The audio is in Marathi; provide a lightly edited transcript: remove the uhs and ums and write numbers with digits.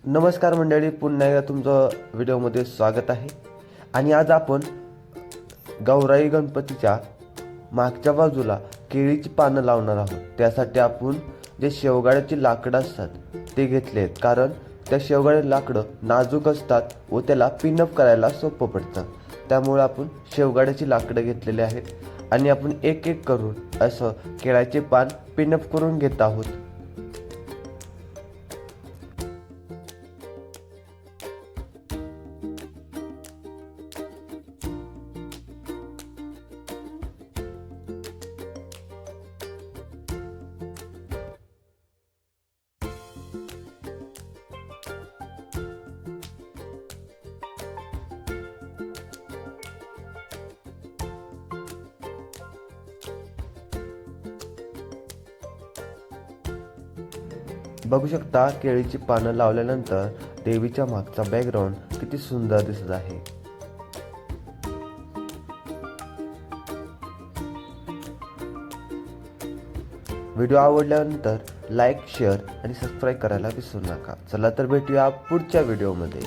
नमस्कार मंडळी, पुन्हा एकदा तुमचं व्हिडिओमध्ये स्वागत आहे. आणि आज आपण गौराई गणपतीच्या मागच्या बाजूला केळीची पानं लावणार आहोत. त्यासाठी आपण जे शेवगाड्याची लाकडं असतात ते घेतले आहेत, कारण त्या शेवगाड्याची लाकडं नाजूक असतात व त्याला पिनअप करायला सोपं पडतं. त्यामुळे आपण शेवगाड्याची लाकडं घेतलेली आहेत आणि आपण एक एक करून असं केळाचे पान पिनअप करून घेत आहोत. बघू शकता, केळीची पानं लावल्यानंतर देवीच्या मागचा बॅकग्राऊंड किती सुंदर दिसत आहे. व्हिडिओ आवडल्यानंतर लाईक, शेअर आणि सबस्क्राईब करायला विसरू नका. चला तर भेटूया पुढच्या व्हिडिओमध्ये.